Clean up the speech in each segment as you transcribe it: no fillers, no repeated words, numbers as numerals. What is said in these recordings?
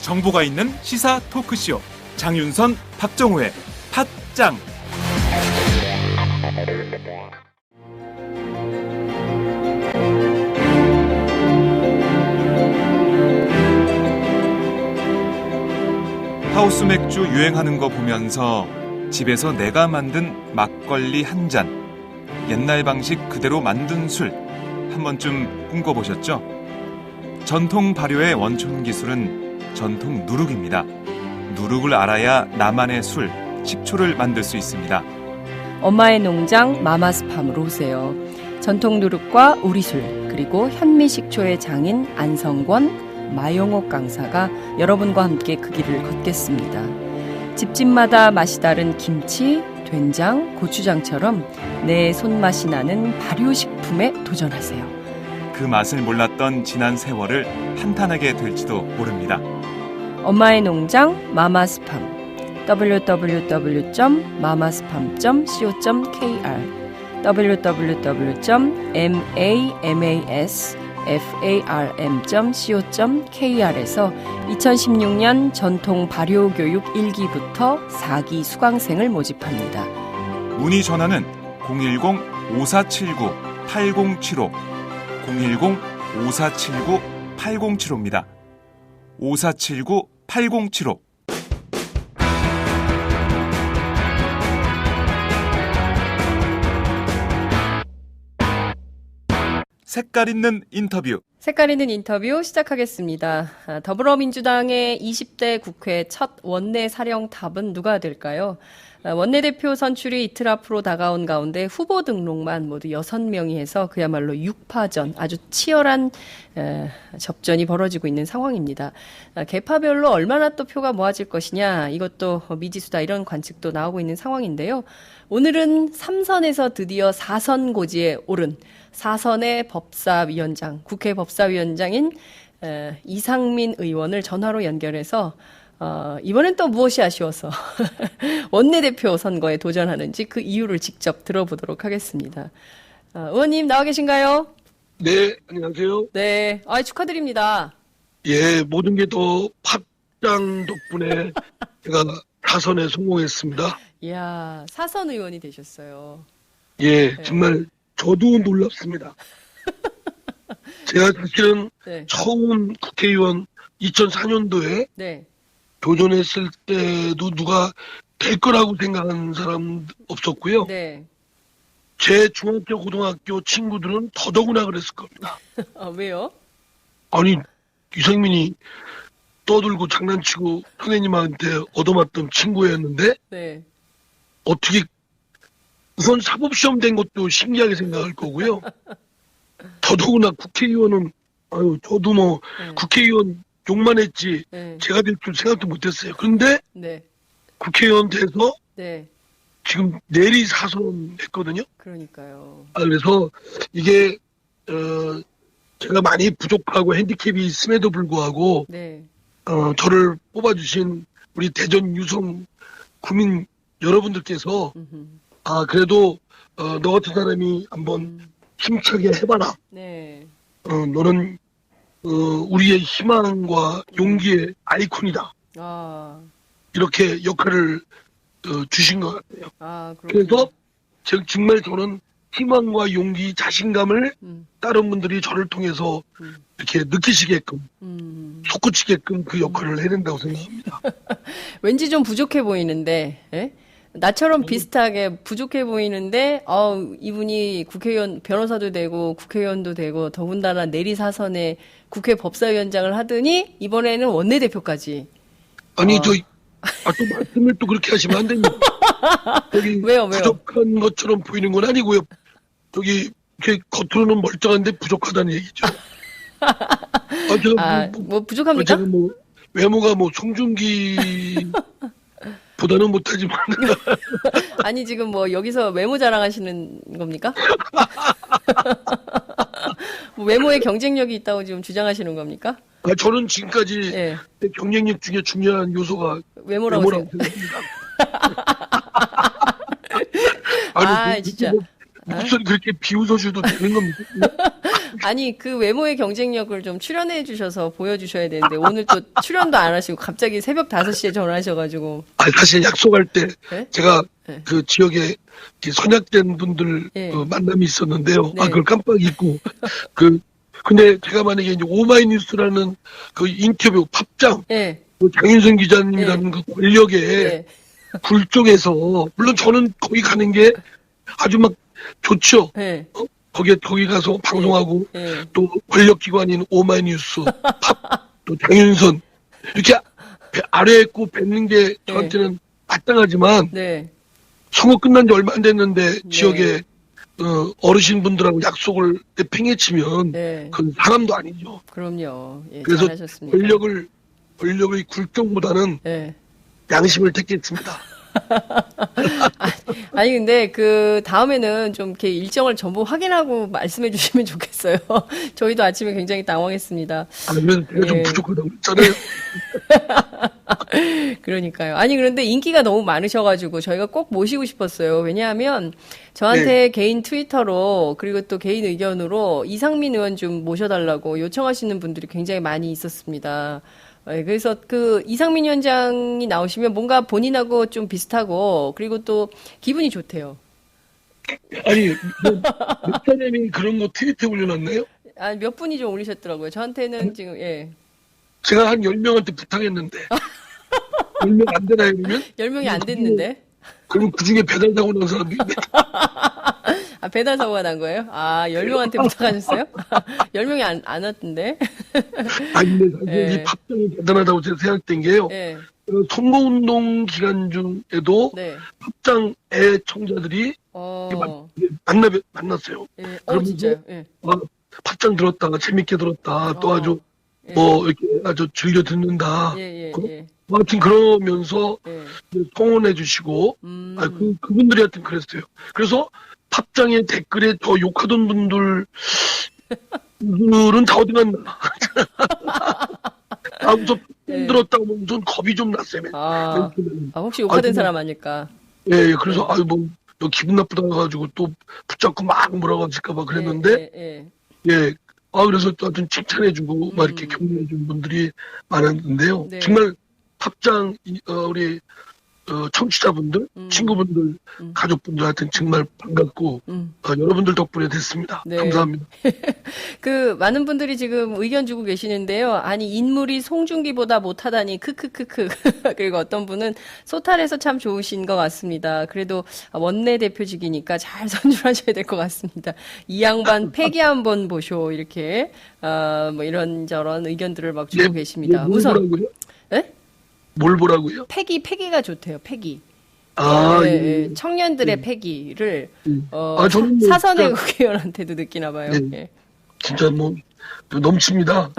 정보가 있는 시사 토크쇼 장윤선, 박정호의 팟짱. 하우스 맥주 유행하는 거 보면서 집에서 내가 만든 막걸리 한 잔, 옛날 방식 그대로 만든 술 한 번쯤 꿈꿔보셨죠? 전통 발효의 원천 기술은 전통 누룩입니다. 누룩을 알아야 나만의 술, 식초를 만들 수 있습니다. 엄마의 농장 마마스팜으로 오세요. 전통 누룩과 우리술, 그리고 현미식초의 장인 안성권, 마용옥 강사가 여러분과 함께 그 길을 걷겠습니다. 집집마다 맛이 다른 김치, 된장, 고추장처럼 내 손맛이 나는 발효식품에 도전하세요. 그 맛을 몰랐던 지난 세월을 한탄하게 될지도 모릅니다. 엄마의 농장 마마스팜 www.mamasfarm.co.kr www.mamasfarm.co.kr에서 2016년 전통 발효교육 1기부터 4기 수강생을 모집합니다. 문의 전화는 010-5479-8075 010-5479-8075입니다. 5479-8075. 색깔 있는 인터뷰. 색깔 있는 인터뷰 시작하겠습니다. 더불어민주당의 20대 국회 첫 원내 사령탑은 누가 될까요? 원내대표 선출이 이틀 앞으로 다가온 가운데 후보 등록만 모두 6명이 해서 그야말로 6파전, 아주 치열한 접전이 벌어지고 있는 상황입니다. 계파별로 얼마나 또 표가 모아질 것이냐, 이것도 미지수다, 이런 관측도 나오고 있는 상황인데요. 오늘은 3선에서 드디어 4선 고지에 오른 4선의 법사위원장, 국회 법사위원장인 이상민 의원을 전화로 연결해서 이번엔 또 무엇이 아쉬워서 원내대표 선거에 도전하는지 그 이유를 직접 들어보도록 하겠습니다. 의원님 나와 계신가요? 네, 안녕하세요. 네, 축하드립니다. 예, 모든 게 더 팟짱 덕분에 제가 사선에 성공했습니다. 이야, 사선 의원이 되셨어요. 예, 네. 정말 저도 놀랍습니다. 제가 사실은 네. 처음 국회의원 2004년도에 네. 도전했을 때도 누가 될 거라고 생각하는 사람 없었고요. 네. 제 중학교, 고등학교 친구들은 더더구나 그랬을 겁니다. 왜요? 아니, 이상민이 떠들고 장난치고 선생님한테 얻어맞던 친구였는데 네. 어떻게 우선 사법시험 된 것도 신기하게 생각할 거고요. 더더구나 국회의원은 저도 뭐 네. 국회의원 욕만 했지 네. 제가 될 줄 생각도 못했어요. 그런데 네. 국회의원 돼서 네. 지금 내리 사선 했거든요. 그러니까요. 그래서 이게 제가 많이 부족하고 핸디캡이 있음에도 불구하고 네. 저를 뽑아주신 우리 대전 유성 구민 여러분들께서 음흠. 그래도 너 같은 사람이 한번 힘차게 해봐라. 네. 너는 우리의 희망과 용기의 아이콘이다. 이렇게 역할을 주신 것 같아요. 그렇군요. 그래서 정말 저는 희망과 용기, 자신감을 다른 분들이 저를 통해서 이렇게 느끼시게끔, 솟구치게끔 그 역할을 해낸다고 생각합니다. 왠지 좀 부족해 보이는데, 예? 나처럼 비슷하게 부족해 보이는데, 이분이 국회의원, 변호사도 되고, 국회의원도 되고, 더군다나 내리사선에 국회 법사위원장을 하더니, 이번에는 원내대표까지. 아니, 또 말씀을 또 그렇게 하시면 안 됩니다. 왜요? 부족한 것처럼 보이는 건 아니고요. 이렇게 겉으로는 멀쩡한데 부족하다는 얘기죠. 제가 부족합니까? 제가 외모가 송중기 보다는 못하지만. 아니, 지금 여기서 외모 자랑하시는 겁니까? 외모에 경쟁력이 있다고 지금 주장하시는 겁니까? 저는 지금까지 경쟁력 중에 중요한 요소가 외모라고 생각합니다. 아니, 진짜. 목소리 그렇게 비웃어줘도 되는 겁니까? 아니, 그 외모의 경쟁력을 좀 출연해 주셔서 보여주셔야 되는데, 오늘 또 출연도 안 하시고, 갑자기 새벽 5시에 전화하셔가지고. 사실 약속할 때 네? 제가 네. 그 지역에 이렇게 선약된 분들 네. 만남이 있었는데요. 네. 그걸 깜빡 잊고. 근데 제가 만약에 이제 오마이뉴스라는 그 인터뷰 팝장, 네. 장윤선 기자님이라는 그 권력의 네. 굴종에서, 물론 저는 거기 가는 게 아주 막 좋죠. 네. 거기 가서 방송하고 네. 또 권력기관인 오마이뉴스, 또 장윤선 이렇게 아래에 꼭 뵙는 게 저한테는 마땅하지만 네. 선거 끝난 지 얼마 안 됐는데 네. 지역에 어르신분들하고 약속을 팽개치면 네. 그건 사람도 아니죠. 그럼요. 예, 그래서 잘하셨습니다. 권력의 굴종보다는 네. 양심을 택했습니다. 아니 근데 그 다음에는 좀 이렇게 일정을 전부 확인하고 말씀해 주시면 좋겠어요. 저희도 아침에 굉장히 당황했습니다. 그래서 제가 좀 예. 부족하다고 그랬잖아요. 그러니까요. 아니 그런데 인기가 너무 많으셔가지고 저희가 꼭 모시고 싶었어요. 왜냐하면 저한테 개인 트위터로 그리고 또 개인 의견으로 이상민 의원 좀 모셔달라고 요청하시는 분들이 굉장히 많이 있었습니다. 그래서 그 이상민 위원장이 나오시면 뭔가 본인하고 좀 비슷하고 그리고 또 기분이 좋대요. 아니, 몇 사람이 그런 거 트위터에 올려놨나요? 몇 분이 좀 올리셨더라고요. 저한테는 지금, 예. 제가 한 10명한테 부탁했는데 10명 안 되나요, 그러면? 10명이 안 됐는데. 그럼 그중에 배달 사고 난 사람이 배달 사고가 난 거예요? 10명한테 부탁하셨어요? 10명이 안 왔던데. 아니, 근데 사실 예. 이 팝장이 대단하다고 제가 생각된 게요. 예. 선거운동 기간 중에도 네. 팝장 애청자들이 만났어요. 예. 그러면서 진짜요? 예. 팝장 들었다, 재밌게 들었다, 또 아주 예. 이렇게 아주 즐겨 듣는다. 예. 하여튼 그러면서 예. 이제 성원해 주시고, 그분들이 하여튼 그랬어요. 그래서 팝장의 댓글에 더 욕하던 분들은 다 어디 갔나. 우선 들었다고 하면 좀 겁이 좀 났어요. 혹시 욕하던 사람 아닐까? 예, 그래서, 너 기분 나쁘다 해가지고 또 붙잡고 막 뭐라고 하실까봐 그랬는데, 예. 그래서 또 하여튼 칭찬해주고, 막 이렇게 격려해준 분들이 많았는데요. 네. 정말 팝장, 우리, 청취자분들, 친구분들, 가족분들 하여튼 정말 반갑고, 여러분들 덕분에 됐습니다. 네. 감사합니다. 그 많은 분들이 지금 의견 주고 계시는데요. 아니 인물이 송중기보다 못하다니 크크크크. 그리고 어떤 분은 소탈해서 참 좋으신 것 같습니다. 그래도 원내 대표직이니까 잘 선출하셔야 될 것 같습니다. 이 양반 패기 한번 보쇼 이렇게 뭐 이런저런 의견들을 막 주고 계십니다. 뭘 우선 보라고요? 네? 뭘 보라고요? 패기가 좋대요. 패기. 예. 청년들의 패기를 저는 뭐 사선의 진짜- 국회의원한테도 느끼나 봐요. 네. 예. 진짜 뭐, 넘칩니다.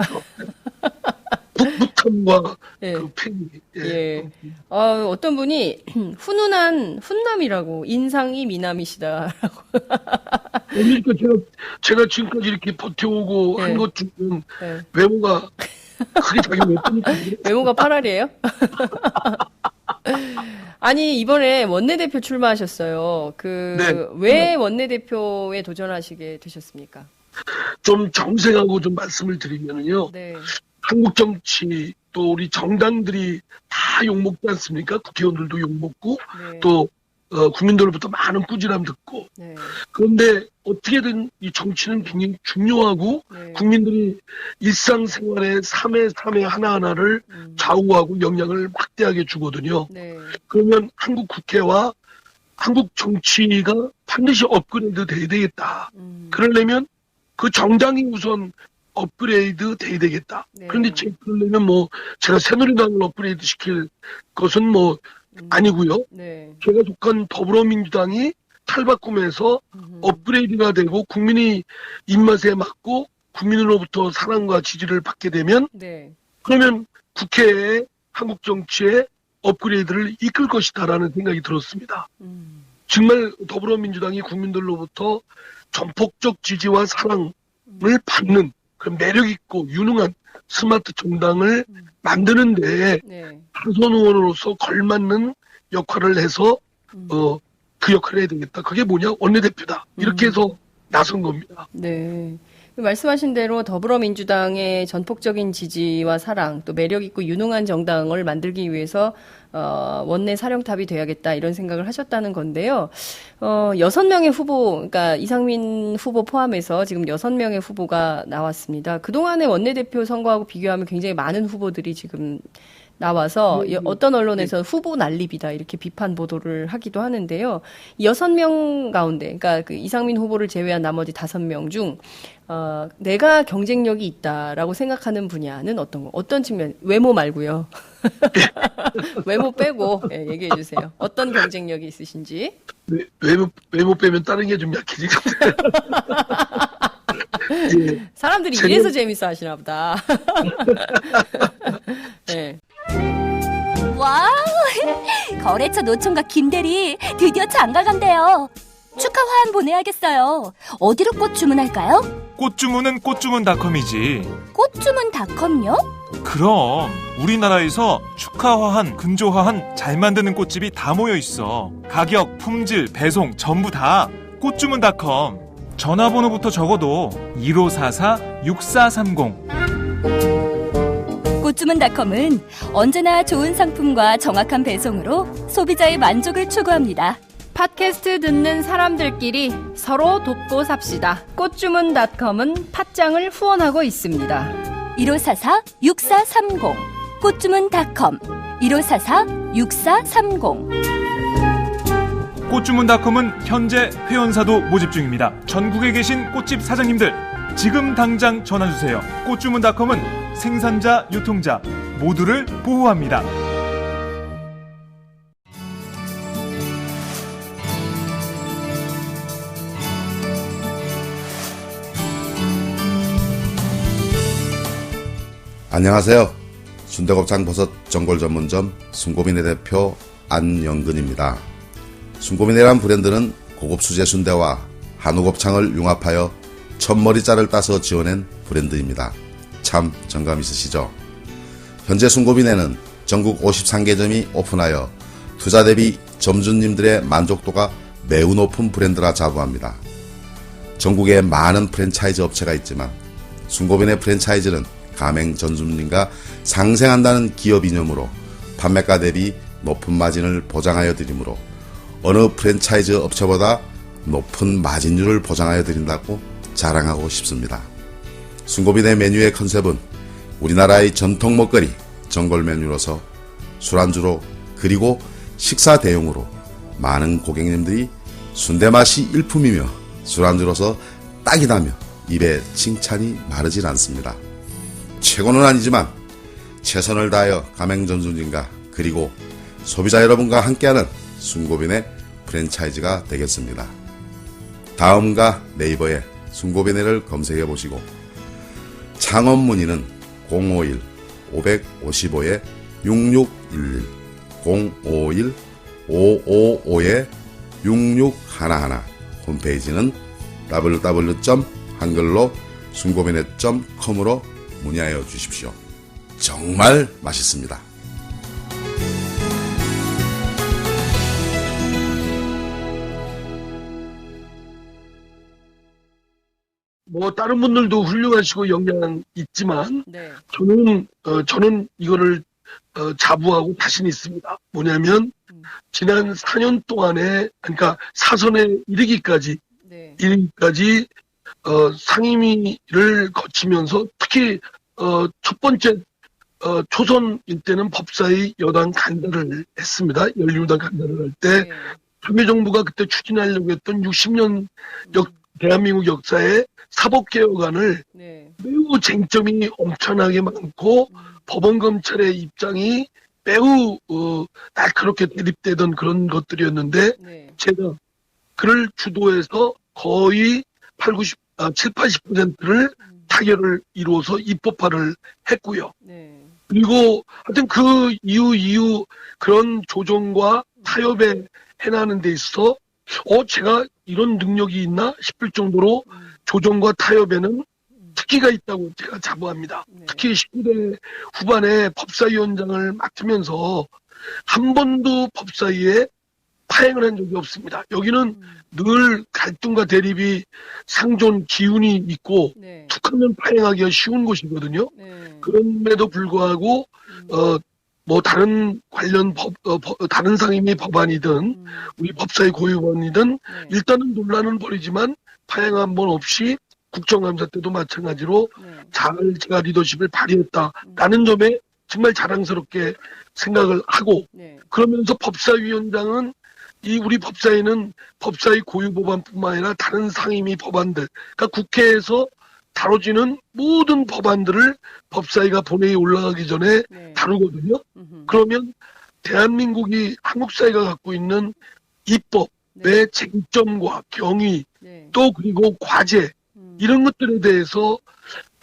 풋풋함과 예. 그 패기. 예. 어떤 분이 훈훈한 훈남이라고 인상이 미남이시다라고. 그러니까 제가 지금까지 이렇게 버텨오고 네. 한 것 중은 네. 외모가 크게 작용했으니까. 외모가 8알이에요? 아니 이번에 원내대표 출마하셨어요. 네. 왜 원내대표에 도전하시게 되셨습니까? 좀 정색하고 좀 말씀을 드리면요. 네. 한국 정치 또 우리 정당들이 다 욕먹지 않습니까? 국회의원들도 욕먹고 네. 또 국민들로부터 많은 꾸지람 듣고 네. 그런데 어떻게든 이 정치는 굉장히 중요하고 네. 국민들이 일상생활의 삶의 하나하나를 좌우하고 영향을 막대하게 주거든요. 네. 그러면 한국 국회와 한국 정치가 반드시 업그레이드 돼야 되겠다. 그러려면 그 정당이 우선 업그레이드 돼야 되겠다. 네. 그런데 그러려면 제가 새누리당을 업그레이드 시킬 것은 아니고요. 네. 제가 속한 더불어민주당이 탈바꿈해서 업그레이드가 되고 국민의 입맛에 맞고 국민으로부터 사랑과 지지를 받게 되면 네. 그러면 국회에 한국 정치의 업그레이드를 이끌 것이다라는 생각이 들었습니다. 정말 더불어민주당이 국민들로부터 전폭적 지지와 사랑을 받는 그런 매력 있고 유능한 스마트 정당을 만드는데 네. 당선 의원으로서 걸맞는 역할을 해서 그 역할을 해야 되겠다. 그게 뭐냐? 원내대표다. 이렇게 해서 나선 겁니다. 네. 말씀하신 대로 더불어민주당의 전폭적인 지지와 사랑, 또 매력있고 유능한 정당을 만들기 위해서, 원내 사령탑이 돼야겠다, 이런 생각을 하셨다는 건데요. 6명의 후보, 그러니까 이상민 후보 포함해서 지금 6명의 후보가 나왔습니다. 그동안의 원내대표 선거하고 비교하면 굉장히 많은 후보들이 지금 나와서 어떤 언론에서 후보 난립이다 이렇게 비판 보도를 하기도 하는데요. 6명 가운데, 그러니까 그 이상민 후보를 제외한 나머지 5명 중 내가 경쟁력이 있다라고 생각하는 분야는 어떤 측면? 외모 말고요. 외모 빼고 얘기해 주세요. 어떤 경쟁력이 있으신지. 외모 빼면 다른 게 좀 약해지거든요. 예. 사람들이 이래서 재밌어 하시나 보다. 네. 와우! 거래처 노총각 김대리 드디어 장가 간대요. 축하 화한 보내야겠어요. 어디로 꽃 주문할까요? 꽃 주문은 꽃주문닷컴이지. 꽃주문닷컴요? 그럼 우리나라에서 축하화한, 근조화한 잘 만드는 꽃집이 다 모여 있어. 가격, 품질, 배송 전부 다 꽃주문닷컴. 전화번호부터 적어도 1544-6430. 꽃주문닷컴은 언제나 좋은 상품과 정확한 배송으로 소비자의 만족을 추구합니다. 팟캐스트 듣는 사람들끼리 서로 돕고 삽시다. 꽃주문닷컴은 팥장을 후원하고 있습니다. 1544-6430 꽃주문닷컴 1544-6430. 꽃주문닷컴은 현재 회원사도 모집 중입니다. 전국에 계신 꽃집 사장님들 지금 당장 전화주세요. 꽃주문닷컴은 생산자, 유통자 모두를 보호합니다. 안녕하세요. 순대곱창 버섯 전골 전문점 순고민의 대표 안영근입니다. 순고민이란 브랜드는 고급 수제 순대와 한우 곱창을 융합하여 첫머리살을 따서 지어낸 브랜드입니다. 참 정감 있으시죠? 현재 순고민에는 전국 53개점이 오픈하여 투자 대비 점주님들의 만족도가 매우 높은 브랜드라 자부합니다. 전국에 많은 프랜차이즈 업체가 있지만 순고민의 프랜차이즈는 가맹 점주님과 상생한다는 기업 이념으로 판매가 대비 높은 마진을 보장하여 드리므로 어느 프랜차이즈 업체보다 높은 마진율을 보장하여 드린다고 자랑하고 싶습니다. 순고민의 메뉴의 컨셉은 우리나라의 전통 먹거리 전골 메뉴로서 술안주로 그리고 식사 대용으로 많은 고객님들이 순대 맛이 일품이며 술안주로서 딱이다며 입에 칭찬이 마르질 않습니다. 최고는 아니지만 최선을 다하여 가맹점주님과 그리고 소비자 여러분과 함께하는 순고빈의 프랜차이즈가 되겠습니다. 다음과 네이버에 순고빈회를 검색해 보시고 창업 문의는 051-555-6611 051-555-6611 홈페이지는 www.한글로 순고빈회.com으로 문의하여 주십시오. 정말 맛있습니다. 뭐 다른 분들도 훌륭하시고 역량 있지만 네. 저는 이거를 자부하고 자신 있습니다. 뭐냐면 지난 4년 동안에 그러니까 사선에 이르기까지 네. 상임위를 거치면서 특히 첫 번째 초선일 때는 법사위 여당 간다를 했습니다. 열린우당 간다를 할 때 네. 참여정부가 그때 추진하려고 했던 60년 대한민국 역사의 사법개혁안을 네. 매우 쟁점이 엄청나게 많고 법원 검찰의 입장이 매우 날카롭게 대립되던 그런 것들이었는데 네. 제가 그를 주도해서 거의 70-80%를 타결을 이루어서 입법화를 했고요. 네. 그리고 하여튼 그 이후 그런 조정과 타협에 해나가는 데 있어서 제가 이런 능력이 있나 싶을 정도로 조정과 타협에는 특기가 있다고 제가 자부합니다. 네. 특히 19대 후반에 법사위원장을 맡으면서 한 번도 법사위에 파행을 한 적이 없습니다. 여기는 늘 갈등과 대립이 상존 기운이 있고 네. 툭하면 파행하기가 쉬운 곳이거든요. 네. 그럼에도 불구하고 뭐 다른 관련 다른 상임위 법안이든 우리 법사위 고유법이든 네. 일단은 논란은 벌이지만 파행 한 번 없이 국정감사 때도 마찬가지로 네. 잘 제가 리더십을 발휘했다라는 점에 정말 자랑스럽게 생각을 하고 네. 그러면서 법사위원장은 우리 법사위는 법사위 고유법안뿐만 아니라 다른 상임위 법안들, 그러니까 국회에서 다뤄지는 모든 법안들을 법사위가 본회의에 올라가기 전에 네. 다루거든요. 그러면 대한민국이 한국 사회가 갖고 있는 입법의 네. 쟁점과 경위 네. 또 그리고 과제 이런 것들에 대해서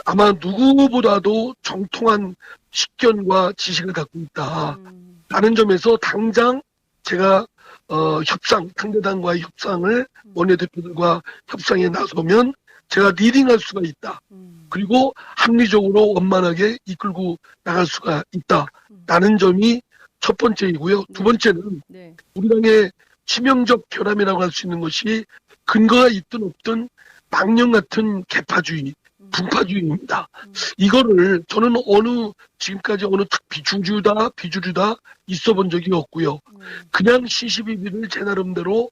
아마 누구보다도 정통한 식견과 지식을 갖고 있다라는 점에서 당장 제가 상대당과의 협상을 원내대표들과 협상에 나서면 제가 리딩할 수가 있다. 그리고 합리적으로 원만하게 이끌고 나갈 수가 있다라는 점이 첫 번째이고요. 두 번째는 네. 우리 당의 치명적 결함이라고 할 수 있는 것이 근거가 있든 없든 망령 같은 개파주의, 분파주의입니다. 이거를 저는 지금까지 어느 비주류다 있어 본 적이 없고요. 그냥 시시비비를 제 나름대로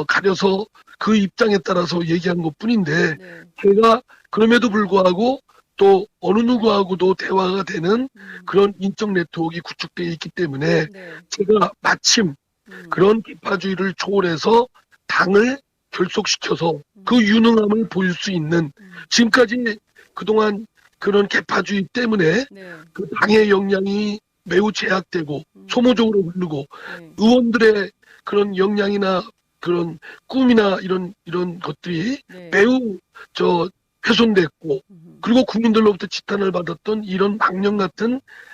가려서 그 입장에 따라서 얘기한 것 뿐인데 네. 제가 그럼에도 불구하고 또 어느 누구하고도 대화가 되는 그런 인적 네트워크가 구축되어 있기 때문에 네. 제가 마침 그런 개파주의를 초월해서 당을 결속시켜서 그 유능함을 보일 수 있는 지금까지 그동안 그런 개파주의 때문에 네. 그 당의 역량이 매우 제약되고 소모적으로 흐르고 네. 의원들의 그런 역량이나 그런 꿈이나 이런 것들이 네. 매우 훼손됐고 그리고 국민들로부터 지탄을 받았던 이런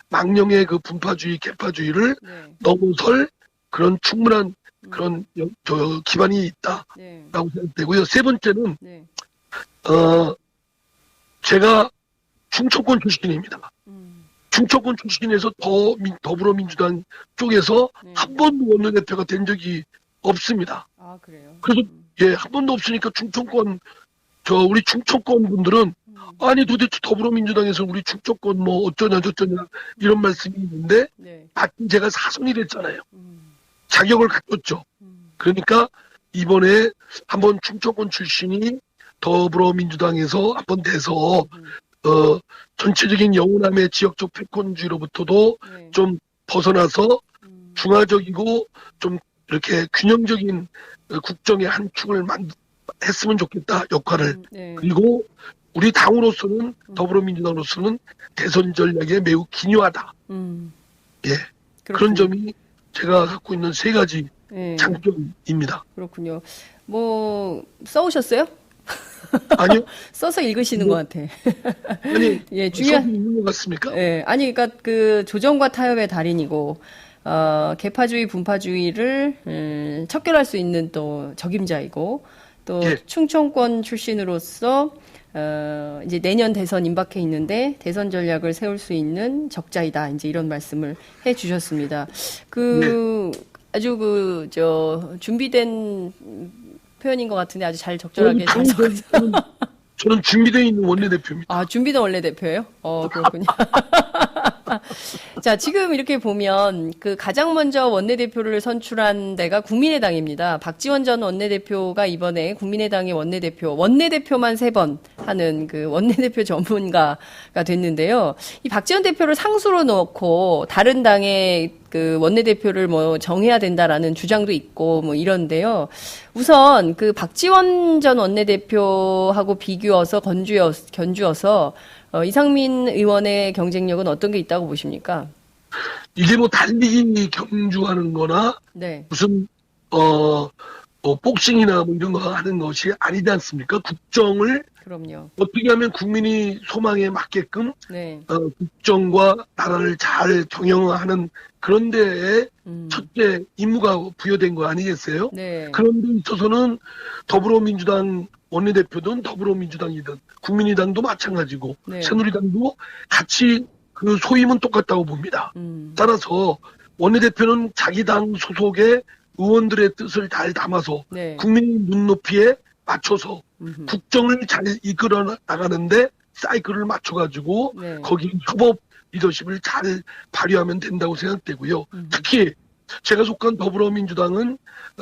망령의 그 분파주의, 개파주의를 네. 넘어설 그런 충분한 그런 기반이 있다라고 네. 생각되고요. 세 번째는 네. 제가 충청권 출신입니다. 충청권 출신에서 더불어민주당 쪽에서 네. 한 번도 원내대표가 된 적이 없습니다. 아, 그래요? 그래서 한 번도 없으니까 우리 충청권 분들은 아니 도대체 더불어민주당에서 우리 충청권 뭐 어쩌냐 저쩌냐 이런 말씀이 있는데 네. 마침 제가 사선이 됐잖아요. 자격을 갖췄죠. 그러니까 이번에 한번 충청권 출신이 더불어민주당에서 한번 돼서 전체적인 영호남의 지역적 패권주의로부터도 네. 좀 벗어나서 중화적이고 좀 이렇게 균형적인 국정의 한 축을 했으면 좋겠다 역할을. 네. 그리고 우리 당으로서는 더불어민주당으로서는 대선 전략에 매우 기묘하다. 예. 그런 그렇군요. 점이 제가 갖고 있는 세 가지 네. 장점입니다. 그렇군요. 뭐 써오셨어요? 아니요? 써서 읽으시는 것 같아. 아니, 예, 수업이 있는 것 같습니까? 예, 아니, 그러니까 그 조정과 타협의 달인이고, 개파주의, 분파주의를 척결할 수 있는 또 적임자이고, 또 예. 충청권 출신으로서 이제 내년 대선 임박해 있는데 대선 전략을 세울 수 있는 적자이다. 이제 이런 말씀을 해 주셨습니다. 아주 준비된 표현인 것 같은데 아주 잘 적절하게 잘 적어서. 저는 준비되어 있는 원내대표입니다. 아, 준비된 원내대표예요? 그렇군요. 자, 지금 이렇게 보면 그 가장 먼저 원내대표를 선출한 데가 국민의당입니다. 박지원 전 원내대표가 이번에 국민의당의 원내대표만 3번 하는 그 원내대표 전문가가 됐는데요. 이 박지원 대표를 상수로 놓고 다른 당의 그 원내대표를 뭐 정해야 된다라는 주장도 있고 뭐 이런데요. 우선 그 박지원 전 원내대표하고 비교해서 견주어서 이상민 의원의 경쟁력은 어떤 게 있다고 보십니까? 이게 뭐 달리기 경주하는 거나 네. 무슨 복싱이나 뭐 이런 거 하는 것이 아니지 않습니까? 국정을 그럼요. 어떻게 하면 국민이 소망에 맞게끔 네. 국정과 나라를 잘 경영하는 그런 데에 첫째 임무가 부여된 거 아니겠어요? 네. 그런 데 있어서는 더불어민주당 원내대표든 더불어민주당이든 국민의당도 마찬가지고 네. 새누리당도 같이 그 소임은 똑같다고 봅니다. 따라서 원내대표는 자기 당 소속의 의원들의 뜻을 잘 담아서 네. 국민의 눈높이에 맞춰서 음흠. 국정을 잘 이끌어 나가는데 사이클을 맞춰가지고 네. 거기 협업 리더십을 잘 발휘하면 된다고 생각되고요. 특히 제가 속한 더불어민주당은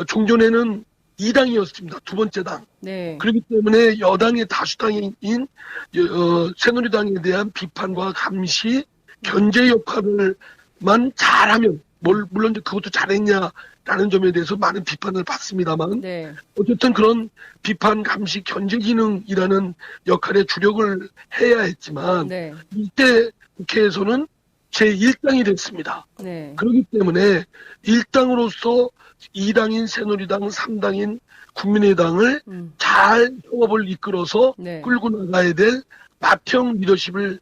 종전에는 2당이었습니다. 두 번째 당. 네. 그렇기 때문에 여당의 다수당인 새누리당에 대한 비판과 감시, 견제 역할을만 잘하면 물론 그것도 잘했냐라는 점에 대해서 많은 비판을 받습니다만 네. 어쨌든 그런 비판, 감시, 견제 기능이라는 역할에 주력을 해야 했지만 네. 이때 국회에서는 제1당이 됐습니다. 네. 그렇기 때문에 1당으로서 2당인 새누리당, 3당인 국민의당을 잘 협업을 이끌어서 네. 끌고 나가야 될 맏형 리더십을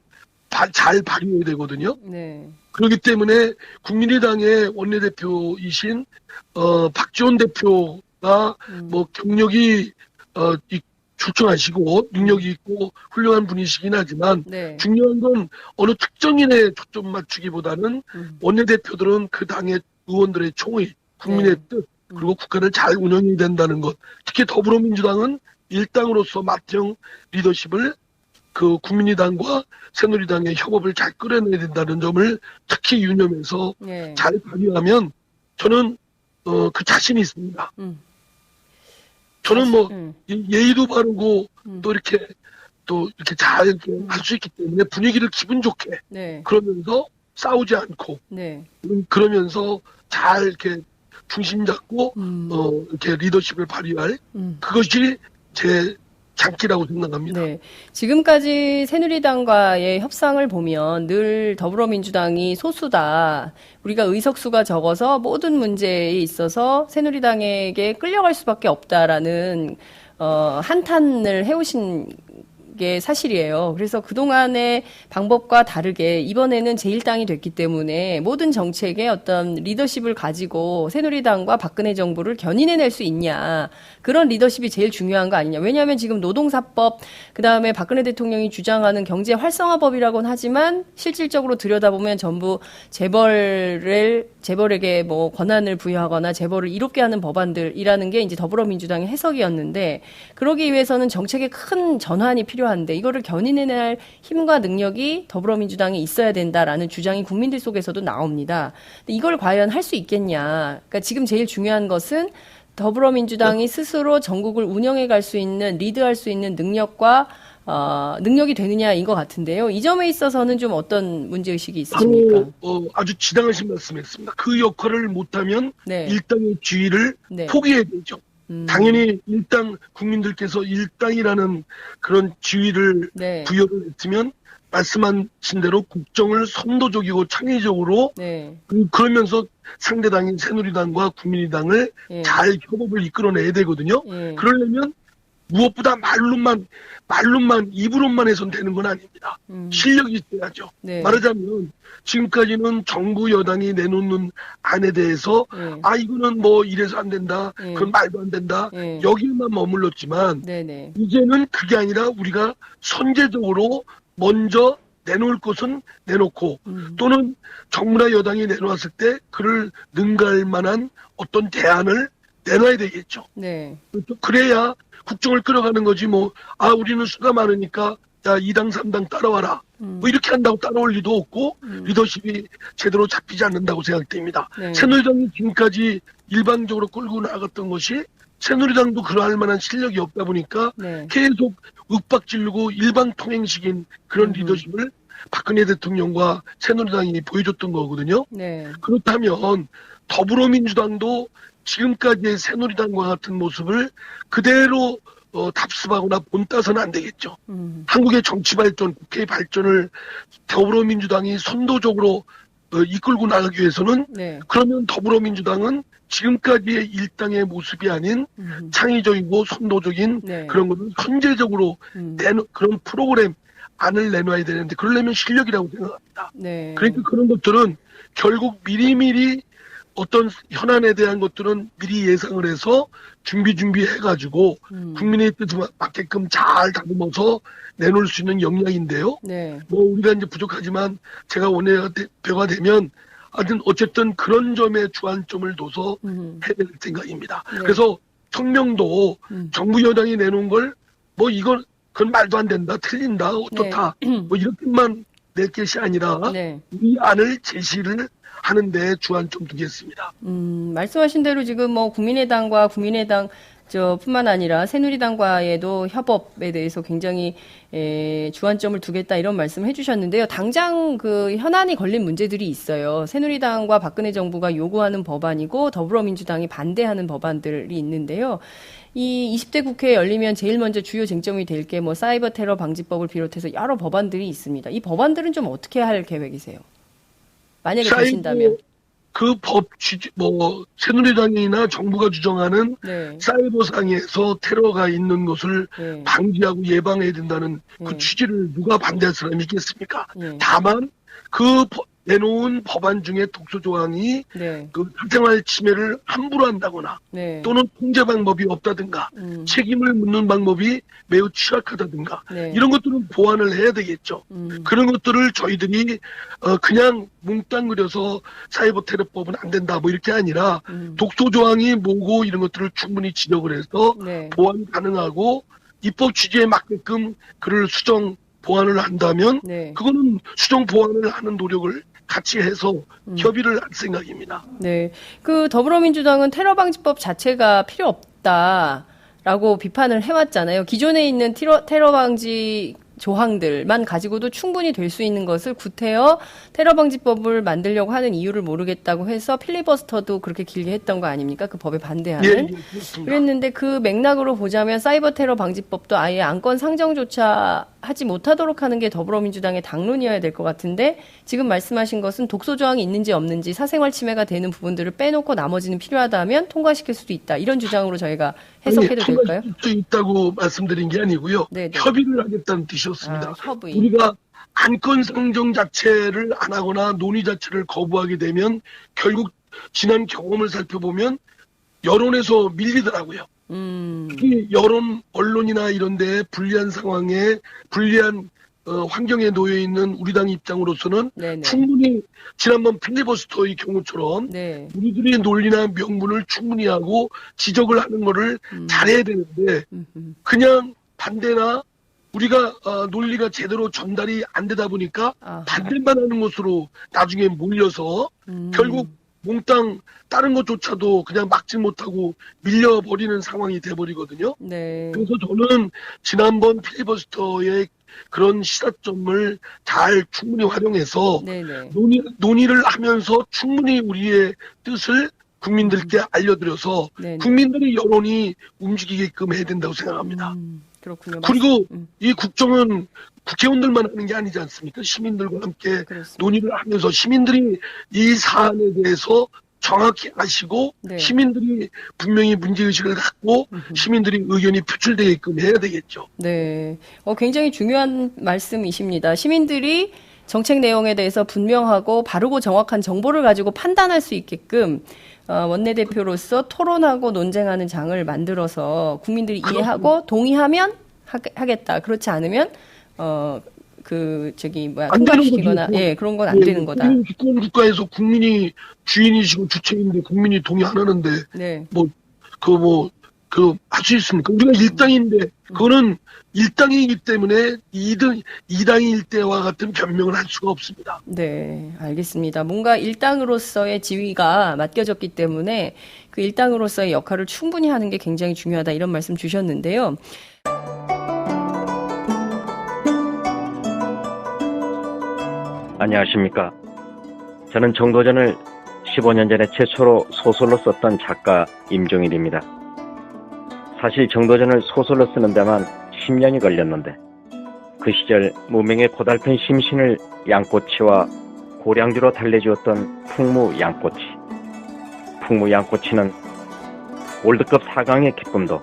잘 발휘해야 되거든요. 네. 그렇기 때문에 국민의당의 원내대표이신 박지원 대표가 뭐 경력이 출중하시고 능력이 있고 훌륭한 분이시긴 하지만 네. 중요한 건 어느 특정인에 초점 맞추기보다는 원내대표들은 그 당의 의원들의 총의, 국민의 네. 뜻, 그리고 국가를 잘 운영해야 된다는 것. 특히 더불어민주당은 일당으로서 맏형 리더십을 그 국민의당과 새누리당의 협업을 잘 끌어내야 된다는 점을 특히 유념해서 네. 잘 발휘하면 저는 그 자신이 있습니다. 저는 뭐 예의도 바르고 또 이렇게 잘 할 수 있기 때문에 분위기를 기분 좋게 네. 그러면서 싸우지 않고 네. 그러면서 잘 이렇게 중심 잡고 이렇게 리더십을 발휘할 그것이 제 장기라고 생각합니다. 네. 지금까지 새누리당과의 협상을 보면 늘 더불어민주당이 소수다. 우리가 의석수가 적어서 모든 문제에 있어서 새누리당에게 끌려갈 수밖에 없다라는 한탄을 해오신 게 사실이에요. 그래서 그동안의 방법과 다르게 이번에는 제1당이 됐기 때문에 모든 정책에 어떤 리더십을 가지고 새누리당과 박근혜 정부를 견인해낼 수 있냐. 그런 리더십이 제일 중요한 거 아니냐. 왜냐하면 지금 노동사법, 그다음에 박근혜 대통령이 주장하는 경제 활성화법이라고는 하지만 실질적으로 들여다보면 전부 재벌에게 뭐 권한을 부여하거나 재벌을 이롭게 하는 법안들이라는 게 이제 더불어민주당의 해석이었는데 그러기 위해서는 정책에 큰 전환이 필요한데 이거를 견인해낼 힘과 능력이 더불어민주당에 있어야 된다라는 주장이 국민들 속에서도 나옵니다. 근데 이걸 과연 할 수 있겠냐. 그러니까 지금 제일 중요한 것은 더불어민주당이 스스로 전국을 운영해 갈 수 있는, 리드할 수 있는 능력이 되느냐인 것 같은데요. 이 점에 있어서는 좀 어떤 문제의식이 있으십니까? 아주 지당하신 말씀했습니다. 그 역할을 못하면 네. 일당의 지위를 네. 포기해야 되죠. 당연히 일당 국민들께서 일당이라는 그런 지위를 네. 부여를 했으면 말씀하신 대로 국정을 선도적이고 창의적으로 네. 그러면서 상대당인 새누리당과 국민의당을 예. 잘 협업을 이끌어내야 되거든요. 예. 그러려면 무엇보다 말로만 입으로만 해선 되는 건 아닙니다. 실력이 있어야죠. 네. 말하자면 지금까지는 정부 여당이 내놓는 안에 대해서 예. 이거는 뭐 이래서 안 된다. 예. 그건 말도 안 된다. 예. 여기만 머물렀지만 네네. 이제는 그게 아니라 우리가 선제적으로 먼저 내놓을 것은 내놓고 또는 정부나 여당이 내놓았을 때 그를 능가할 만한 어떤 대안을 내놔야 되겠죠. 네. 그래야 국정을 끌어가는 거지 우리는 수가 많으니까 야 2당 3당 따라와라. 뭐 이렇게 한다고 따라올 리도 없고 리더십이 제대로 잡히지 않는다고 생각됩니다. 네. 새누리당이 지금까지 일방적으로 끌고 나갔던 것이 새누리당도 그러할 만한 실력이 없다 보니까 네. 계속 윽박지르고 일방통행식인 그런 리더십을 박근혜 대통령과 새누리당이 보여줬던 거거든요. 네. 그렇다면 더불어민주당도 지금까지의 새누리당과 같은 모습을 그대로 답습하거나 본따서는 안 되겠죠. 한국의 정치 발전, 국회 발전을 더불어민주당이 선도적으로 이끌고 나가기 위해서는 네. 그러면 더불어민주당은 지금까지의 일당의 모습이 아닌 창의적이고 선도적인 네. 그런 것을 선제적으로 그런 프로그램 안을 내놔야 되는데 그러려면 실력이라고 생각합니다. 네. 그러니까 그런 것들은 결국 미리미리 어떤 현안에 대한 것들은 미리 예상을 해서 준비해가지고 국민의 뜻에 맞게끔 잘 다듬어서 내놓을 수 있는 역량인데요. 네. 우리가 이제 부족하지만 제가 원내대표가 되면 하여튼 어쨌든 그런 점에 주안점을 둬서 해야 될 생각입니다. 네. 그래서 성명도 정부 여당이 내놓은 걸 뭐 그건 말도 안 된다, 틀린다, 어떻다, 뭐 이렇게만 낼 것이 아니라 네. 이 안을 제시를 하는데 주안점 두겠습니다. 말씀하신 대로 지금 뭐 국민의당과 국민의당 뿐만 아니라 새누리당과의도 협업에 대해서 굉장히 주안점을 두겠다 이런 말씀을 해주셨는데요. 당장 그 현안이 걸린 문제들이 있어요. 새누리당과 박근혜 정부가 요구하는 법안이고 더불어민주당이 반대하는 법안들이 있는데요. 이 20대 국회에 열리면 제일 먼저 주요 쟁점이 될 게 뭐 사이버 테러 방지법을 비롯해서 여러 법안들이 있습니다. 이 법안들은 좀 어떻게 할 계획이세요? 만약에 되신다면. 그 새누리당이나 정부가 주장하는 네. 사이버상에서 테러가 있는 것을 네. 방지하고 예방해야 된다는 그 네. 취지를 누가 반대할 사람이 있겠습니까? 네. 다만 내놓은 법안 중에 독소 조항이 네. 그 사생활 침해를 함부로 한다거나 네. 또는 통제 방법이 없다든가 책임을 묻는 방법이 매우 취약하다든가 네. 이런 것들은 보완을 해야 되겠죠. 그런 것들을 저희들이 그냥 뭉땅그려서 사이버 테러법은 안 된다 뭐 이렇게 아니라 독소 조항이 뭐고 이런 것들을 충분히 지적을 해서 네. 보완 가능하고 입법 취지에 맞게끔 그를 수정 보완을 한다면 네. 그거는 수정 보완을 하는 노력을 같이 해서 협의를 할 생각입니다. 네. 그 더불어민주당은 테러 방지법 자체가 필요 없다라고 비판을 해왔잖아요. 기존에 있는 테러 방지 조항들만 가지고도 충분히 될 수 있는 것을 구태여 테러 방지법을 만들려고 하는 이유를 모르겠다고 해서 필리버스터도 그렇게 길게 했던 거 아닙니까? 그 법에 반대하는. 예, 그렇습니다. 그랬는데 그 맥락으로 보자면 사이버 테러 방지법도 아예 안건 상정조차 하지 못하도록 하는 게 더불어민주당의 당론이어야 될 것 같은데 지금 말씀하신 것은 독소 조항이 있는지 없는지 사생활 침해가 되는 부분들을 빼놓고 나머지는 필요하다면 통과시킬 수도 있다. 이런 주장으로 저희가 해석해도 될까요? 통과시킬 수 있다고 말씀드린 게 아니고요. 네네. 협의를 하겠다는 뜻이었습니다. 협의. 우리가 안건 상정 자체를 안 하거나 논의 자체를 거부하게 되면 결국 지난 경험을 살펴보면 여론에서 밀리더라고요. 특히 여론 언론이나 이런 데 불리한 상황에 불리한 환경에 놓여 있는 우리 당 입장으로서는 네네. 충분히 지난번 필리버스터의 경우처럼 네. 우리들의 논리나 명분을 충분히 하고 지적을 하는 거를 잘해야 되는데 그냥 반대나 우리가 논리가 제대로 전달이 안 되다 보니까 아하. 반대만 하는 것으로 나중에 몰려서 결국 몽땅 다른 것조차도 그냥 막지 못하고 밀려버리는 상황이 돼버리거든요. 네. 그래서 저는 지난번 필리버스터의 그런 시사점을 잘 충분히 활용해서 네네. 논의를 하면서 충분히 우리의 뜻을 국민들께 알려드려서 네네. 국민들의 여론이 움직이게끔 해야 된다고 생각합니다. 그렇군요. 그리고 이 국정은 국회의원들만 하는 게 아니지 않습니까? 시민들과 함께 그렇습니다. 논의를 하면서 시민들이 이 사안에 대해서 정확히 아시고 네. 시민들이 분명히 문제의식을 갖고 시민들이 의견이 표출되게끔 해야 되겠죠. 네. 굉장히 중요한 말씀이십니다. 시민들이 정책 내용에 대해서 분명하고 바르고 정확한 정보를 가지고 판단할 수 있게끔 원내대표로서 토론하고 논쟁하는 장을 만들어서 국민들이 이해하고 동의하면 하겠다. 그렇지 않으면 통과시키거나 그런 건 안 되는 거다. 주권 국가에서 국민이 주인이시고 주체인데 국민이 동의 안 하는데 네. 할 수 있습니까? 우리가 일당인데 그거는 일당이기 때문에 이당일 때와 같은 변명을 할 수가 없습니다. 네, 알겠습니다. 뭔가 일당으로서의 지위가 맡겨졌기 때문에 그 일당으로서의 역할을 충분히 하는 게 굉장히 중요하다 이런 말씀 주셨는데요. 안녕하십니까. 저는 정도전을 15년 전에 최초로 소설로 썼던 작가 임종일입니다. 사실 정도전을 소설로 쓰는 데만 10년이 걸렸는데 그 시절 무명의 고달픈 심신을 양꼬치와 고량주로 달래주었던 풍무양꼬치. 풍무양꼬치는 월드컵 4강의 기쁨도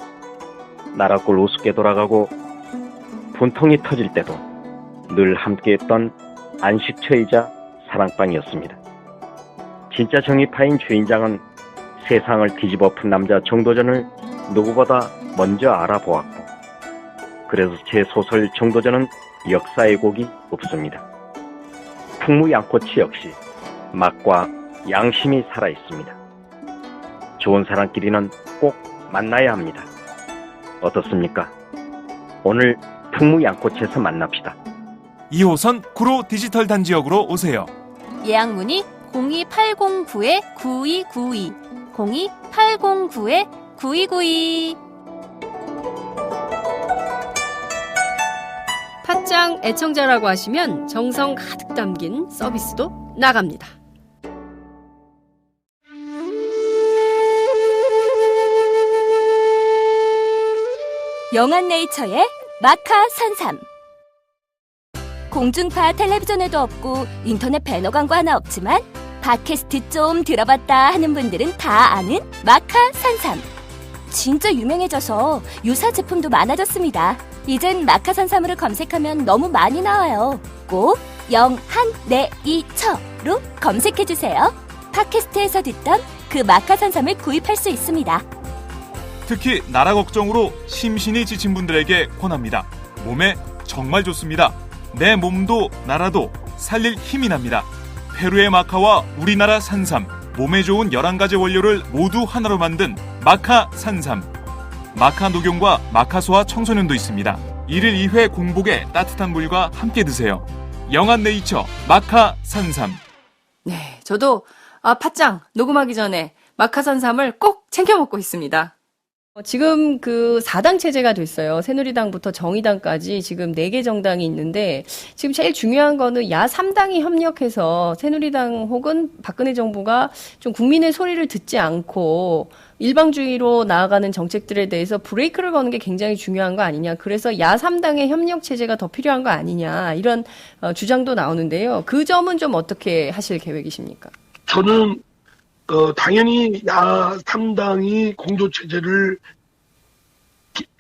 나라골 우습게 돌아가고 분통이 터질 때도 늘 함께했던 안식처이자 사랑방이었습니다. 진짜 정의파인 주인장은 세상을 뒤집어 푼 남자 정도전을 누구보다 먼저 알아보았고 그래서 제 소설 정도전은 역사의 곡이 없습니다. 풍무양꼬치 역시 맛과 양심이 살아 있습니다. 좋은 사람끼리는 꼭 만나야 합니다. 어떻습니까? 오늘 풍무양꽃에서 만납시다. 2호선 구로 디지털 단지역으로 오세요. 예약 문의 02809-9292, 02809-9292. 팟짱 애청자라고 하시면 정성 가득 담긴 서비스도 나갑니다. 영한네이처의 마카 산삼. 공중파 텔레비전에도 없고 인터넷 배너 광고 하나 없지만 팟캐스트 좀 들어봤다 하는 분들은 다 아는 마카 산삼. 진짜 유명해져서 유사 제품도 많아졌습니다. 이젠 마카 산삼으로 검색하면 너무 많이 나와요. 꼭 영한네이처로 검색해주세요. 팟캐스트에서 듣던 그 마카 산삼을 구입할 수 있습니다. 특히 나라 걱정으로 심신이 지친 분들에게 권합니다. 몸에 정말 좋습니다. 내 몸도 나라도 살릴 힘이 납니다. 페루의 마카와 우리나라 산삼, 몸에 좋은 11가지 원료를 모두 하나로 만든 마카 산삼. 마카 녹용과 마카 소화 청소년도 있습니다. 1일 2회 공복에 따뜻한 물과 함께 드세요. 영한네이처 마카 산삼. 네, 저도 팟짱 녹음하기 전에 마카 산삼을 꼭 챙겨 먹고 있습니다. 지금 그 4당 체제가 됐어요. 새누리당부터 정의당까지 지금 4개 정당이 있는데 지금 제일 중요한 거는 야 3당이 협력해서 새누리당 혹은 박근혜 정부가 좀 국민의 소리를 듣지 않고 일방주의로 나아가는 정책들에 대해서 브레이크를 거는 게 굉장히 중요한 거 아니냐. 그래서 야 3당의 협력 체제가 더 필요한 거 아니냐. 이런 주장도 나오는데요. 그 점은 좀 어떻게 하실 계획이십니까? 저는 당연히 야 3당이 공조체제를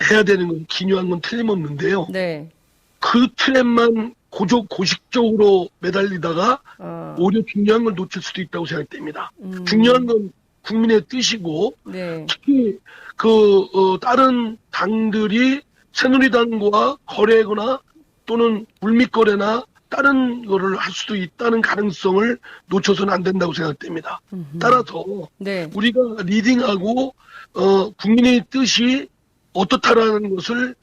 해야 되는 건 기묘한 건 틀림없는데요. 네. 그 트랩만 고식적으로 매달리다가 오히려 중요한 걸 놓칠 수도 있다고 생각됩니다. 중요한 건 국민의 뜻이고 네. 특히 다른 당들이 새누리당과 거래거나 또는 물밑거래나 다른 거를 할 수도 있다는 가능성을 놓쳐서는 안 된다고 생각됩니다. 따라서 네. 우리가 리딩하고 국민의 뜻이 어떻다라는 것을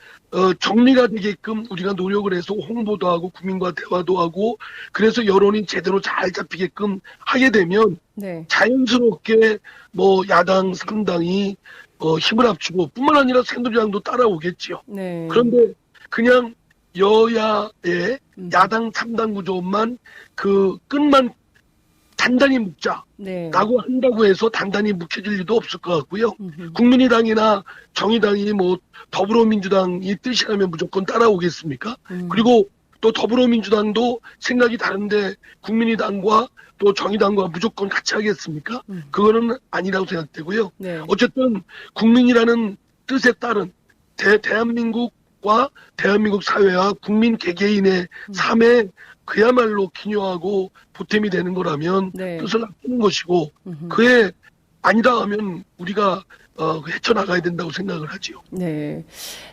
정리가 되게끔 우리가 노력을 해서 홍보도 하고 국민과 대화도 하고 그래서 여론이 제대로 잘 잡히게끔 하게 되면 네. 자연스럽게 뭐 야당 3당이 힘을 합치고 뿐만 아니라 새누리당도 따라오겠지요. 네. 그런데 그냥 여야의 야당 3당 구조만 그 끈만 단단히 묶자라고 네. 한다고 해서 단단히 묵혀질 리도 없을 것 같고요. 국민의당이나 정의당이 뭐 더불어민주당이 뜻이라면 무조건 따라오겠습니까? 그리고 또 더불어민주당도 생각이 다른데 국민의당과 또 정의당과 무조건 같이 하겠습니까? 그거는 아니라고 생각되고요. 네. 어쨌든 국민이라는 뜻에 따른 대한민국과 대한민국 사회와 국민 개개인의 삶에 그야말로 기여하고 보탬이 되는 거라면 네. 뜻을 아끼는 것이고 그에 아니다 하면 우리가 헤쳐나가야 된다고 생각을 하지요. 네.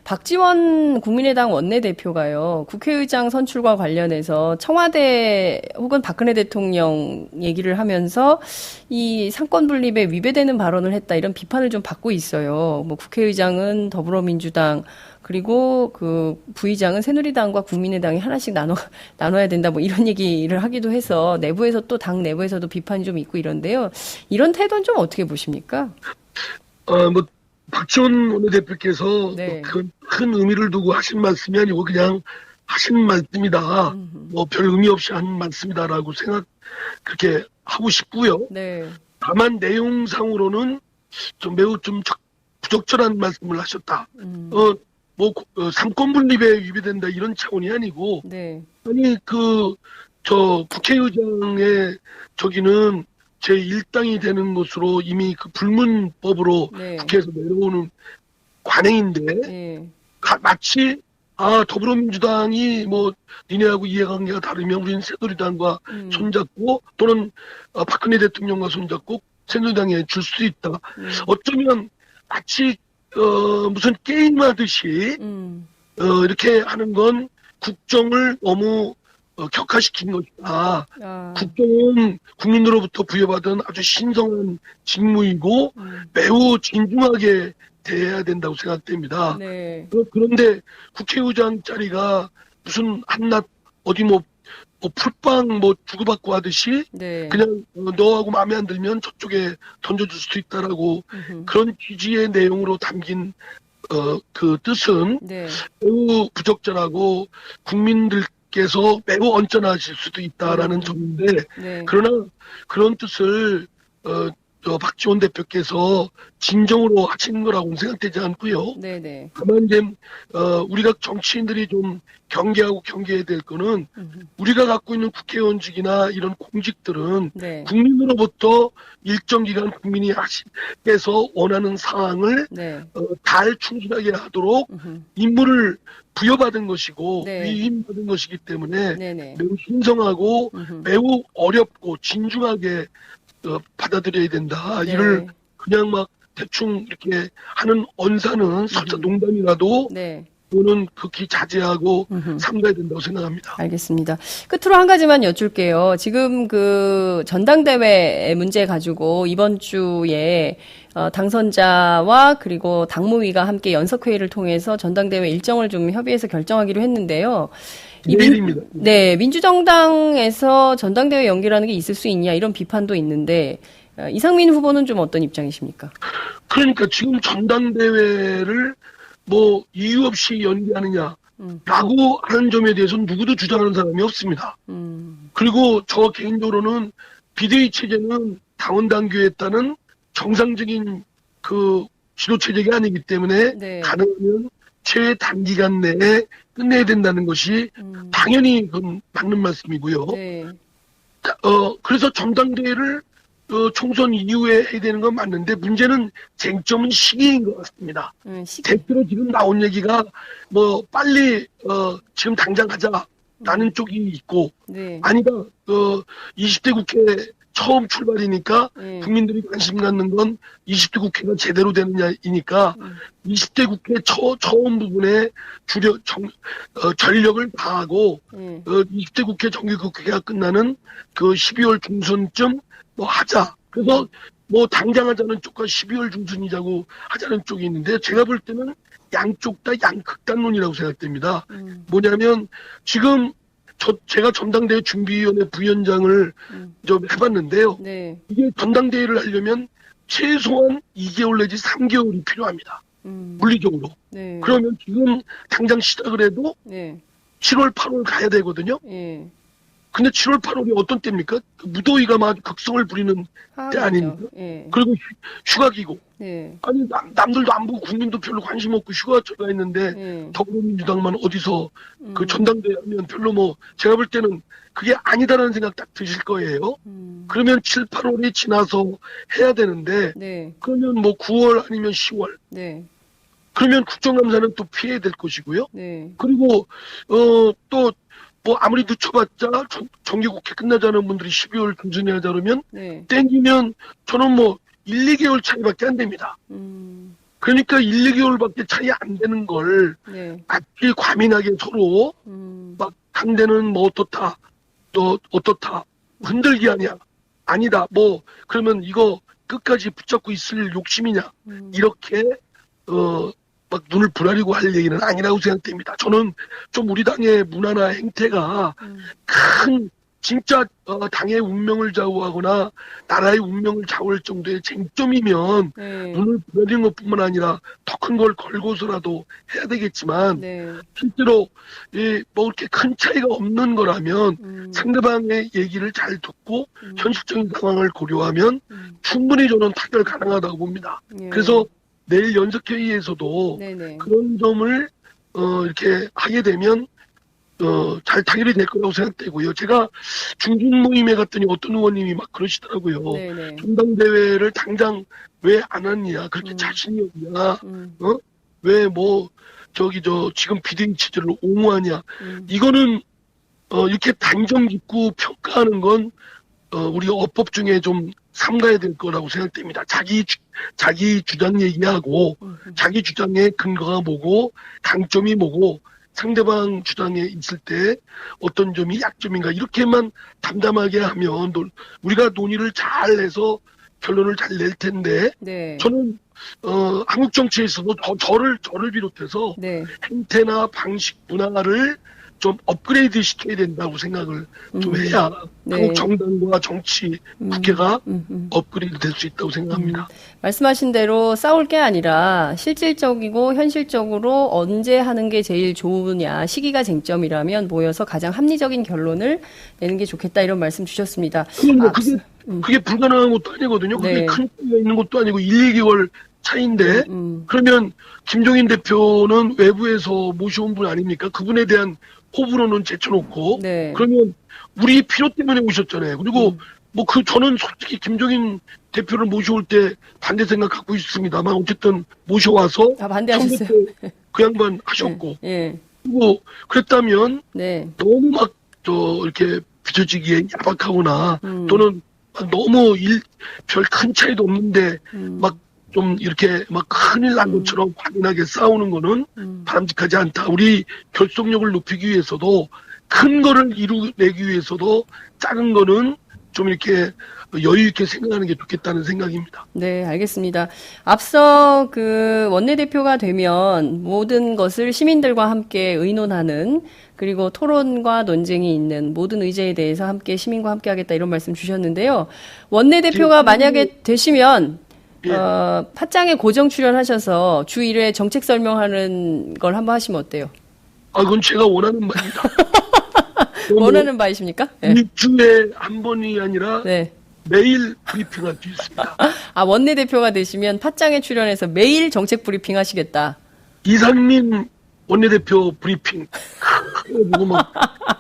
박지원 국민의당 원내대표가요, 국회의장 선출과 관련해서 청와대 혹은 박근혜 대통령 얘기를 하면서 이 상권 분립에 위배되는 발언을 했다, 이런 비판을 좀 받고 있어요. 뭐 국회의장은 더불어민주당, 그리고 그 부의장은 새누리당과 국민의당이 하나씩 나눠야 된다, 뭐 이런 얘기를 하기도 해서 내부에서 또 당 내부에서도 비판이 좀 있고 이런데요. 이런 태도는 좀 어떻게 보십니까? 뭐 박지원 원내대표께서 네. 큰 의미를 두고 하신 말씀이 아니고 그냥 하신 말씀이다. 뭐 별 의미 없이 한 말씀이다라고 그렇게 하고 싶고요. 네. 다만 내용상으로는 좀 매우 좀 부적절한 말씀을 하셨다. 삼권 분립에 위배된다 이런 차원이 아니고, 네. 아니 국회의장의 저기는 제1당이 되는 것으로 이미 그 불문법으로 네. 국회에서 내려오는 관행인데, 네. 마치 더불어민주당이 뭐 니네하고 이해관계가 다르면 우리는 새누리당과 손잡고 또는 박근혜 대통령과 손잡고 새누리당에 줄 수도 있다. 어쩌면 마치 무슨 게임하듯이 이렇게 하는 건 국정을 너무 격화시킨 것이다. 아, 국정은 국민으로부터 부여받은 아주 신성한 직무이고 매우 진중하게 대해야 된다고 생각됩니다. 네. 그런데 국회의장 자리가 무슨 한낱 어디 뭐 풀빵 뭐 주고받고 하듯이 네. 그냥 너하고 마음에 안 들면 저쪽에 던져줄 수도 있다라고 음흠. 그런 취지의 내용으로 담긴 그 뜻은 네. 매우 부적절하고 국민들께서 매우 언짢아하실 수도 있다라는 점인데 네. 그러나 그런 뜻을 박지원 대표께서 진정으로 하시는 거라고는 생각되지 않고요. 네네. 다만 이제 우리가 정치인들이 좀 경계해야 될 거는 우리가 갖고 있는 국회의원직이나 이런 공직들은 네. 국민으로부터 일정 기간 국민이 해서 원하는 사항을 네. 잘 충실하게 하도록 음흠. 임무를 부여받은 것이고 네. 위임받은 것이기 때문에 네네. 매우 신성하고 음흠. 매우 어렵고 진중하게 받아들여야 된다. 네. 이를 그냥 막 대충 이렇게 하는 언사는 설사 농담이라도 네. 그거는 극히 자제하고 음흠. 삼가야 된다고 생각합니다. 알겠습니다. 끝으로 한 가지만 여쭐게요. 지금 그 전당대회 문제 가지고 이번 주에 당선자와 그리고 당무위가 함께 연석회의를 통해서 전당대회 일정을 좀 협의해서 결정하기로 했는데요. 내일입니다. 네, 민주정당에서 전당대회 연기라는 게 있을 수 있냐 이런 비판도 있는데 이상민 후보는 좀 어떤 입장이십니까? 그러니까 지금 전당대회를 뭐 이유 없이 연기하느냐라고 하는 점에 대해서는 누구도 주장하는 사람이 없습니다. 그리고 저 개인적으로는 비대위 체제는 당원 당규에 따른 정상적인 그 지도 체제가 아니기 때문에 네. 가능하면 최단기간 내에 끝내야 된다는 것이 당연히 그건 맞는 말씀이고요. 네. 그래서 전당대회를 총선 이후에 해야 되는 건 맞는데 문제는 쟁점은 시기인 것 같습니다. 대표로 지금 나온 얘기가 뭐 빨리 지금 당장 하자라는 쪽이 있고 네. 아니다 20대 국회 처음 출발이니까 네. 국민들이 관심 갖는 건 20대 국회가 제대로 되느냐이니까 20대 국회 처음 부분에 전력을 다하고 20대 국회 정기국회가 끝나는 그 12월 중순쯤 뭐 하자. 그래서 뭐 당장 하자는 쪽과 12월 중순이자고 하자는 쪽이 있는데 제가 볼 때는 양쪽 다 양극단론이라고 생각됩니다. 뭐냐면 지금 제가 전당대회 준비위원회 부위원장을 좀 해봤는데요. 네. 이게 전당대회를 하려면 최소한 2개월 내지 3개월이 필요합니다. 물리적으로. 네. 그러면 지금 당장 시작을 해도 네. 7월, 8월 가야 되거든요. 예. 근데 7월, 8월이 어떤 때입니까? 무더위가 막 극성을 부리는 때 아닙니까? 예. 그리고 휴가기고. 네. 아니 남들도 안 보고 국민도 별로 관심 없고 휴가철가 있는데 예. 더불어민주당만 어디서 그 전당대회 하면 별로 뭐 제가 볼 때는 그게 아니다라는 생각 딱 드실 거예요. 그러면 7, 8월이 지나서 해야 되는데 네. 그러면 뭐 9월 아니면 10월 네. 그러면 국정감사는 또 피해야 될 것이고요. 네. 그리고 또 뭐 아무리 늦춰봤자 정기국회 끝나자는 분들이 12월 중순에 하자 그러면 네. 땡기면 저는 뭐 1, 2개월 차이밖에 안 됩니다. 그러니까 1, 2개월밖에 차이 안 되는 걸 네. 아주 과민하게 서로 막 당대는 뭐 어떻다 또 어떻다 흔들기 아니야 아니다 뭐 그러면 이거 끝까지 붙잡고 있을 욕심이냐 이렇게 막 눈을 부라리고 할 얘기는 아니라고 생각됩니다. 저는 좀 우리 당의 문화나 행태가 큰 진짜 당의 운명을 좌우하거나 나라의 운명을 좌우할 정도의 쟁점이면 네. 눈을 부라리는 것뿐만 아니라 더 큰 걸 걸고서라도 해야 되겠지만 네. 실제로 뭐 이렇게 큰 차이가 없는 거라면 상대방의 얘기를 잘 듣고 현실적인 상황을 고려하면 충분히 저는 타결 가능하다고 봅니다. 예. 그래서 내일 연석회의에서도 네네. 그런 점을 이렇게 하게 되면 잘 타결이 될 거라고 생각되고요. 제가 중진 모임에 갔더니 어떤 의원님이 막 그러시더라고요. 네네. 전당대회를 당장 왜 안 하느냐, 그렇게 자신이 없냐, 왜 뭐 지금 비대위 체제를 옹호하냐. 이거는 이렇게 단정 짓고 평가하는 건 우리가 어법 중에 좀 삼가야 될 거라고 생각됩니다. 자기 주장 얘기하고 자기 주장의 근거가 뭐고 강점이 뭐고 상대방 주장에 있을 때 어떤 점이 약점인가 이렇게만 담담하게 하면 우리가 논의를 잘 해서 결론을 잘 낼 텐데 네. 저는 한국 정치에서도 저를 비롯해서 네. 행태나 방식 문화를 좀 업그레이드 시켜야 된다고 생각을 좀 해야 네. 한국 정당과 정치, 국회가 업그레이드 될 수 있다고 생각합니다. 말씀하신 대로 싸울 게 아니라 실질적이고 현실적으로 언제 하는 게 제일 좋으냐, 시기가 쟁점이라면 모여서 가장 합리적인 결론을 내는 게 좋겠다 이런 말씀 주셨습니다. 그게 불가능한 것도 아니거든요. 그게 네. 큰 차이가 있는 것도 아니고 1, 2개월 차이인데 그러면 김종인 대표는 외부에서 모셔온 분 아닙니까? 그분에 대한 호불호는 제쳐놓고 네. 그러면 우리 필요 때문에 오셨잖아요. 그리고 저는 솔직히 김종인 대표를 모셔올 때 반대 생각 갖고 있습니다만 어쨌든 모셔와서 반대하셨어요. 그 양반 하셨고 예. 그리고 그랬다면 네. 너무 이렇게 비춰지기에 야박하거나 또는 너무 별 큰 차이도 없는데 좀 이렇게 큰일 난 것처럼 확인하게 싸우는 거는 바람직하지 않다. 우리 결속력을 높이기 위해서도 큰 거를 이루내기 위해서도 작은 거는 좀 이렇게 여유 있게 생각하는 게 좋겠다는 생각입니다. 네, 알겠습니다. 앞서 원내대표가 되면 모든 것을 시민들과 함께 의논하는 그리고 토론과 논쟁이 있는 모든 의제에 대해서 함께 시민과 함께 하겠다 이런 말씀 주셨는데요. 원내대표가 만약에 되시면 예. 팟짱에 고정 출연하셔서 주 1회 정책 설명하는 걸 한번 하시면 어때요? 그건 제가 원하는 바입니다. 원하는 바이십니까? 네. 일주일에 한 번이 아니라 네. 매일 브리핑할 수 있습니다. 원내대표가 되시면 팟짱에 출연해서 매일 정책 브리핑 하시겠다. 이상민 원내대표 브리핑.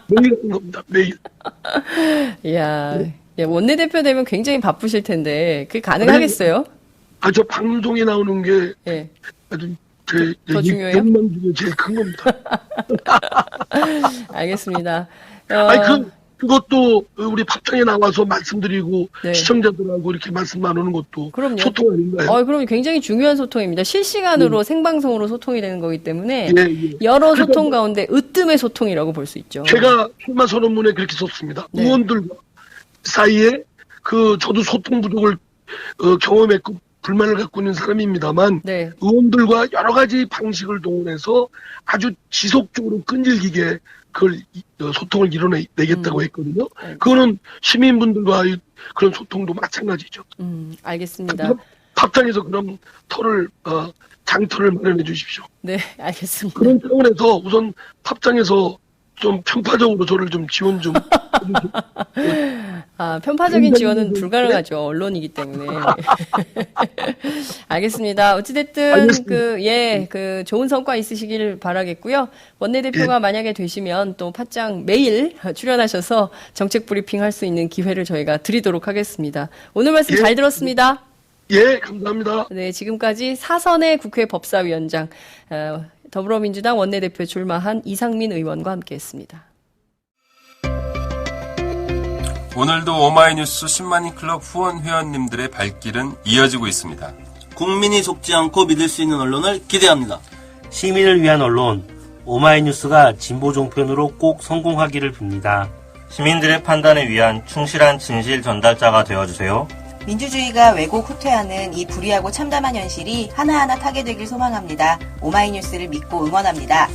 매일 하는 겁니다. 매일. 이야, 예, 원내대표 되면 굉장히 바쁘실 텐데 그게 가능하겠어요? 저 방송에 나오는 게 예. 아주 더 중요해요? 욕망 중에 제일 큰 겁니다. 알겠습니다. 그것도 우리 팟짱에 나와서 말씀드리고 네. 시청자들하고 이렇게 말씀 나누는 것도 그럼요. 소통 아닌가요? 그럼 굉장히 중요한 소통입니다. 실시간으로 생방송으로 소통이 되는 거기 때문에 예. 여러 소통 가운데 으뜸의 소통이라고 볼 수 있죠. 제가 출마 선언문에 그렇게 썼습니다. 네. 의원들과 사이에 저도 소통 부족을 경험했고 불만을 갖고 있는 사람입니다만 네. 의원들과 여러 가지 방식을 동원해서 아주 지속적으로 끈질기게 그걸 소통을 이뤄내겠다고 했거든요. 그거는 시민분들과의 그런 소통도 마찬가지죠. 알겠습니다. 팟짱에서 그런 장터를 마련해 주십시오. 네, 알겠습니다. 그런 차원에서 우선 팟짱에서 좀 편파적으로 저를 좀 지원 좀. 편파적인 지원은 불가능하죠. 언론이기 때문에. 알겠습니다. 어찌됐든, 좋은 성과 있으시길 바라겠고요. 원내대표가 만약에 되시면 또 팟짱 매일 출연하셔서 정책 브리핑 할 수 있는 기회를 저희가 드리도록 하겠습니다. 오늘 말씀 잘 들었습니다. 예, 감사합니다. 네, 지금까지 사선의 국회 법사위원장, 더불어민주당 원내대표 출마한 이상민 의원과 함께했습니다. 오늘도 오마이뉴스 10만인 클럽 후원 회원님들의 발길은 이어지고 있습니다. 국민이 속지 않고 믿을 수 있는 언론을 기대합니다. 시민을 위한 언론, 오마이뉴스가 진보 종편으로 꼭 성공하기를 빕니다. 시민들의 판단에 위한 충실한 진실 전달자가 되어주세요. 민주주의가 왜곡 후퇴하는 이 불의하고 참담한 현실이 하나하나 타개되길 소망합니다. 오마이뉴스를 믿고 응원합니다.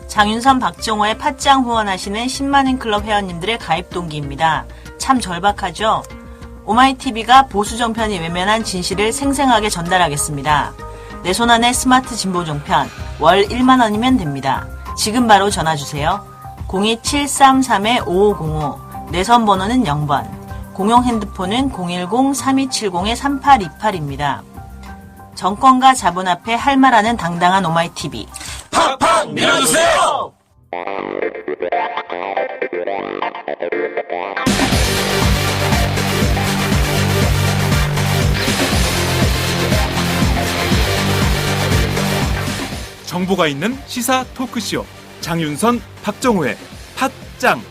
장윤선, 박정호의 팟짱 후원하시는 10만인 클럽 회원님들의 가입 동기입니다. 참 절박하죠? 오마이TV가 보수 정편이 외면한 진실을 생생하게 전달하겠습니다. 내 손안의 스마트 진보 종편, 월 1만 원이면 됩니다. 지금 바로 전화주세요. 02733-5505, 내선 번호는 0번, 공용 핸드폰은 010-3270-3828입니다. 정권과 자본 앞에 할 말하는 당당한 오마이TV. 팍팍 밀어주세요! 정보가 있는 시사 토크쇼 장윤선, 박정호의 팟짱.